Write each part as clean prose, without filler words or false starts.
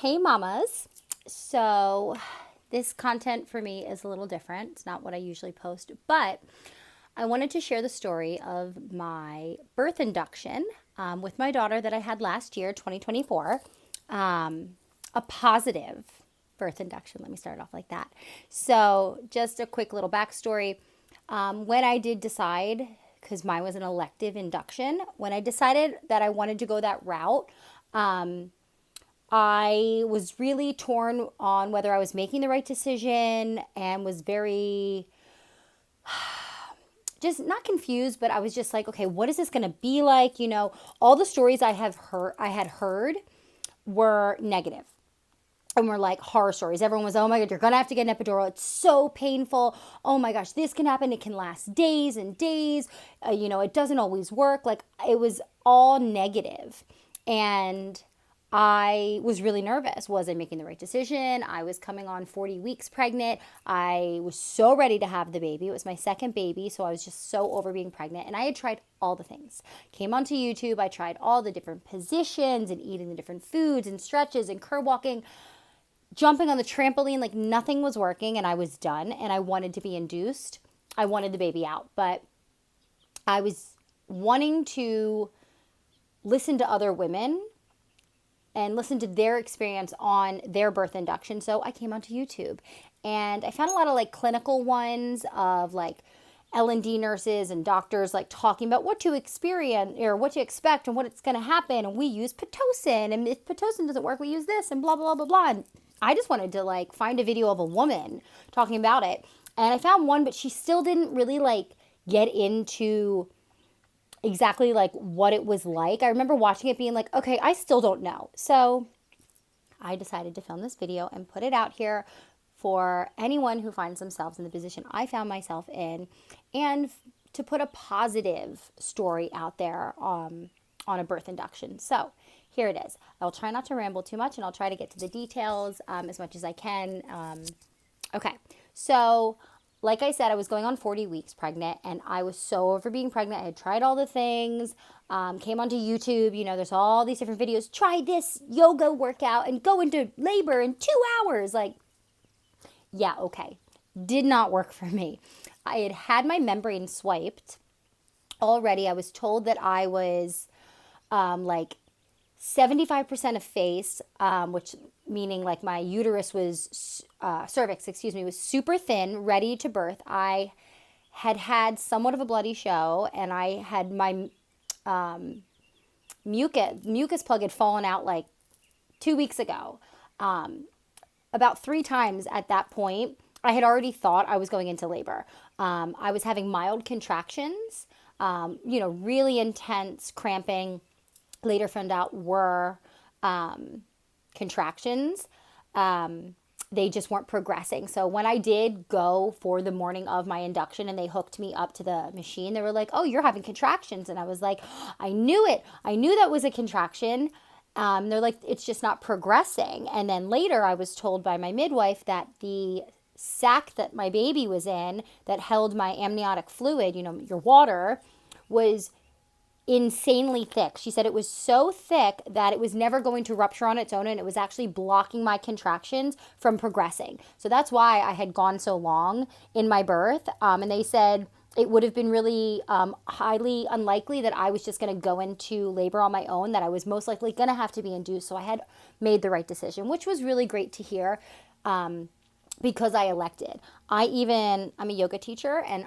Hey mamas. So this content for me is a little different. It's not what I usually post, but I wanted to share the story of my birth induction with my daughter that I had last year, 2024. A positive birth induction. Let me start off like that. So just a quick little backstory. When I did decide, because mine was an elective induction, when I decided that I wanted to go that route, I was really torn on whether I was making the right decision and was very just not confused, but I was just like, okay, what is this going to be like? All the stories I had heard were negative and were like horror stories. Everyone was, oh my God, you're going to have to get an epidural. It's so painful. Oh my gosh, this can happen. It can last days and days. It doesn't always work. Like it was all negative. And I was really nervous. Was I making the right decision? I was coming on 40 weeks pregnant. I was so ready to have the baby. It was my second baby, so I was just so over being pregnant. And I had tried all the things. Came onto YouTube. I tried all the different positions and eating the different foods and stretches and curb walking, jumping on the trampoline. Like nothing was working, and I was done. And I wanted to be induced. I wanted the baby out, but I was wanting to listen to other women and listen to their experience on their birth induction. So I came onto YouTube and I found a lot of like clinical ones of like L&D nurses and doctors like talking about what to experience or what to expect and what it's going to happen. And we use Pitocin, and if Pitocin doesn't work, we use this and blah, blah, blah, blah. And I just wanted to like find a video of a woman talking about it. And I found one, but she still didn't really like get into exactly like what it was like. I remember watching it being like, okay, I still don't know. So I decided to film this video and put it out here for anyone who finds themselves in the position I found myself in, and to put a positive story out there on a birth induction. So here it is. I'll try not to ramble too much, and I'll try to get to the details as much as I can. Okay, so like I said, I was going on 40 weeks pregnant, and I was so over being pregnant. I had tried all the things, came onto YouTube. There's all these different videos. Try this yoga workout and go into labor in 2 hours. Like, yeah, okay. Did not work for me. I had had my membrane swiped already. I was told that I was like 75% of face, which meaning like my uterus was, cervix, was super thin, ready to birth. I had somewhat of a bloody show, and I had my mucus plug had fallen out like 2 weeks ago. About 3 times at that point, I had already thought I was going into labor. I was having mild contractions, really intense cramping. Later found out were contractions. They just weren't progressing. So when I did go for the morning of my induction and they hooked me up to the machine, they were like, oh, you're having contractions. And I was like, I knew it. I knew that was a contraction. They're like, it's just not progressing. And then later I was told by my midwife that the sac that my baby was in that held my amniotic fluid, your water, was insanely thick. She said it was so thick that it was never going to rupture on its own, and it was actually blocking my contractions from progressing. So that's why I had gone so long in my birth. And they said it would have been really highly unlikely that I was just going to go into labor on my own, that I was most likely going to have to be induced. So I had made the right decision, which was really great to hear. Because I elected. I'm a yoga teacher, and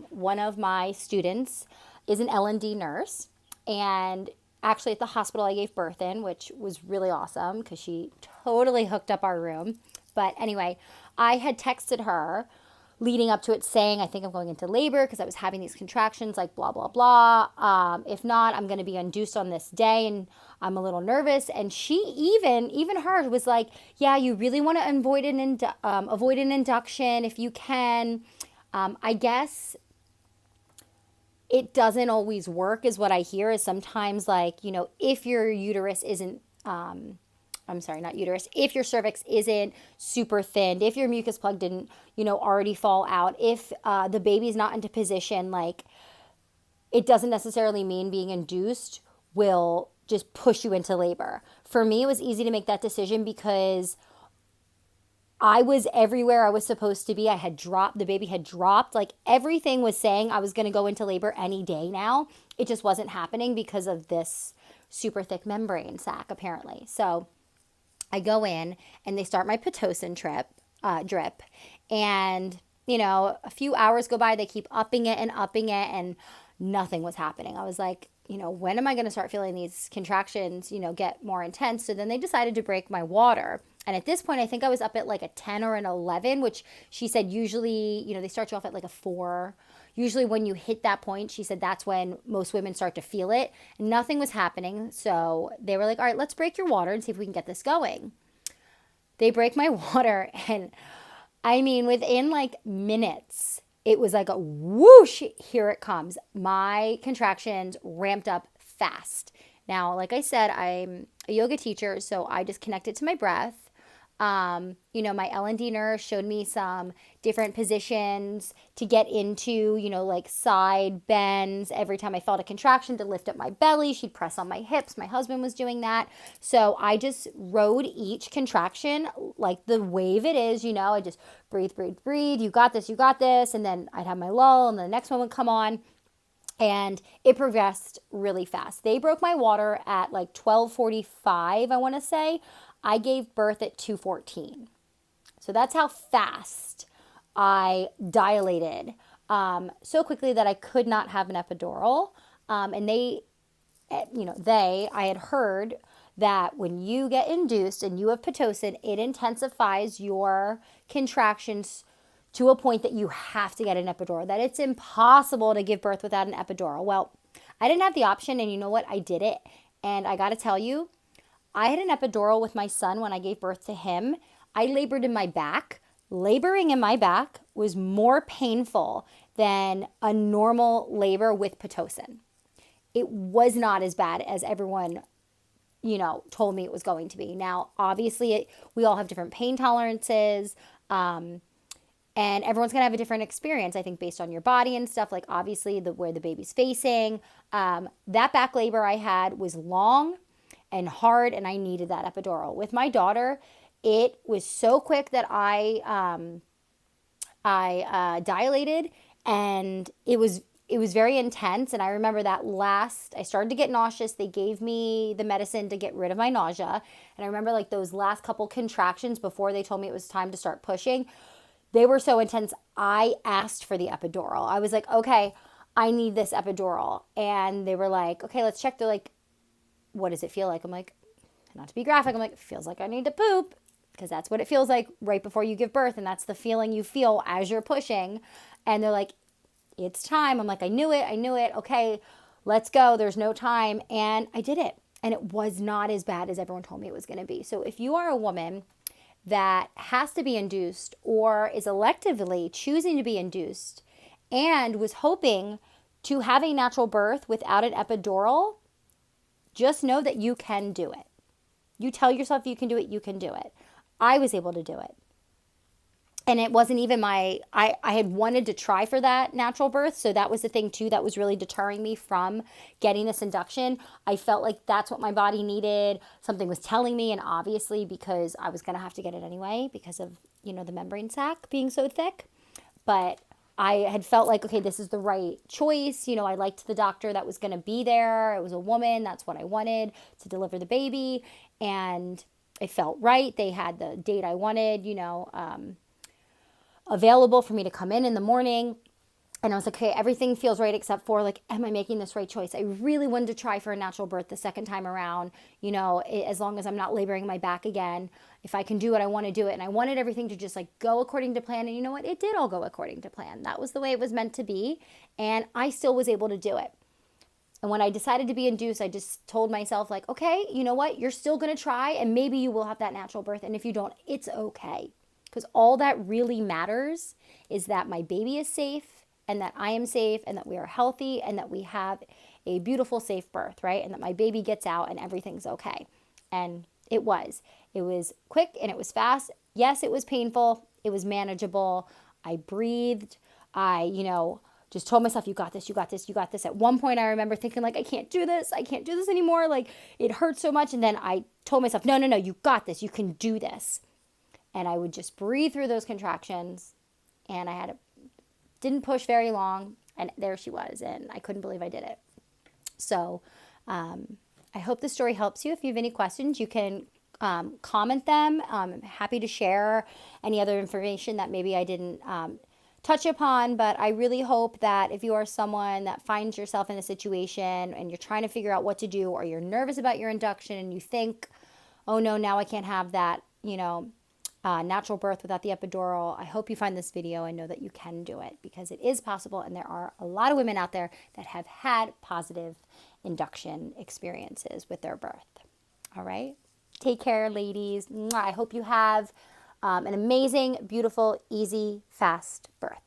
one of my students is an L&D nurse, and actually at the hospital I gave birth in, which was really awesome because she totally hooked up our room. But anyway, I had texted her leading up to it saying, I think I'm going into labor because I was having these contractions, like blah, blah, blah. If not, I'm going to be induced on this day, and I'm a little nervous. And she even her was like, yeah, you really want to avoid an induction if you can. I guess it doesn't always work, is what I hear, is sometimes like, if your uterus isn't, if your cervix isn't super thinned, if your mucus plug didn't, already fall out, if the baby's not into position, like it doesn't necessarily mean being induced will just push you into labor. For me, it was easy to make that decision because I was everywhere I was supposed to be. I had dropped, the baby had dropped. Like everything was saying I was going to go into labor any day now. It just wasn't happening because of this super thick membrane sac, apparently. So I go in and they start my Pitocin drip. And, a few hours go by, they keep upping it, and nothing was happening. I was like, when am I going to start feeling these contractions, get more intense? So then they decided to break my water. And at this point, I think I was up at like a 10 or an 11, which she said usually, they start you off at like a 4. Usually when you hit that point, she said that's when most women start to feel it. Nothing was happening. So they were like, all right, let's break your water and see if we can get this going. They break my water. And I mean, within like minutes, it was like a whoosh, here it comes. My contractions ramped up fast. Now, like I said, I'm a yoga teacher, so I just connected to my breath. My L&D nurse showed me some different positions to get into, like side bends. Every time I felt a contraction to lift up my belly, she'd press on my hips. My husband was doing that. So I just rode each contraction like the wave it is, I just breathe, breathe, breathe. You got this, you got this. And then I'd have my lull and the next one would come on. And it progressed really fast. They broke my water at like 12:45, I want to say. I gave birth at 2:14. So that's how fast I dilated so quickly that I could not have an epidural. And I had heard that when you get induced and you have Pitocin, it intensifies your contractions to a point that you have to get an epidural, that it's impossible to give birth without an epidural. Well, I didn't have the option, and you know what? I did it. And I got to tell you, I had an epidural with my son when I gave birth to him. I labored in my back. Laboring in my back was more painful than a normal labor with Pitocin. It was not as bad as everyone, told me it was going to be. Now, obviously, we all have different pain tolerances. And everyone's going to have a different experience, I think, based on your body and stuff. Like, obviously, where the baby's facing. That back labor I had was long and hard, and I needed that epidural. With my daughter, it was so quick that I dilated, and it was very intense. And I remember I started to get nauseous. They gave me the medicine to get rid of my nausea. And I remember like those last couple contractions before they told me it was time to start pushing. They were so intense, I asked for the epidural. I was like, okay, I need this epidural. And they were like, okay, let's check. They're like, what does it feel like? I'm like, not to be graphic, I'm like, it feels like I need to poop. Because that's what it feels like right before you give birth. And that's the feeling you feel as you're pushing. And they're like, it's time. I'm like, I knew it. Okay, let's go. There's no time. And I did it. And it was not as bad as everyone told me it was going to be. So if you are a woman that has to be induced or is electively choosing to be induced and was hoping to have a natural birth without an epidural, just know that you can do it. You tell yourself you can do it, you can do it. I was able to do it. And it wasn't even I had wanted to try for that natural birth. So that was the thing too that was really deterring me from getting this induction. I felt like that's what my body needed. Something was telling me, and obviously because I was going to have to get it anyway because of, the membrane sac being so thick. But I had felt like, okay, this is the right choice. I liked the doctor that was going to be there. It was a woman. That's what I wanted to deliver the baby. And it felt right. They had the date I wanted, available for me to come in the morning. And I was like, okay, everything feels right except for like, am I making this right choice? I really wanted to try for a natural birth the second time around, as long as I'm not laboring my back again. If I can do it, I want to do it. And I wanted everything to just like go according to plan. And you know what? It did all go according to plan. That was the way it was meant to be. And I still was able to do it. And when I decided to be induced, I just told myself like, okay, you know what? You're still going to try and maybe you will have that natural birth. And if you don't, it's okay. Because all that really matters is that my baby is safe and that I am safe and that we are healthy and that we have a beautiful, safe birth, right? And that my baby gets out and everything's okay. And it was. It was quick and it was fast. Yes, it was painful. It was manageable. I breathed. I, just told myself, you got this, you got this, you got this. At one point, I remember thinking like, I can't do this anymore. Like it hurts so much. And then I told myself, no, you got this, you can do this. And I would just breathe through those contractions. And didn't push very long. And there she was. And I couldn't believe I did it. So I hope this story helps you. If you have any questions, you can comment them. I'm happy to share any other information that maybe I didn't touch upon, but I really hope that if you are someone that finds yourself in a situation and you're trying to figure out what to do, or you're nervous about your induction and you think, oh no, now I can't have that, natural birth without the epidural, I hope you find this video and know that you can do it, because it is possible, and there are a lot of women out there that have had positive induction experiences with their birth. All right? Take care, ladies. I hope you have an amazing, beautiful, easy, fast birth.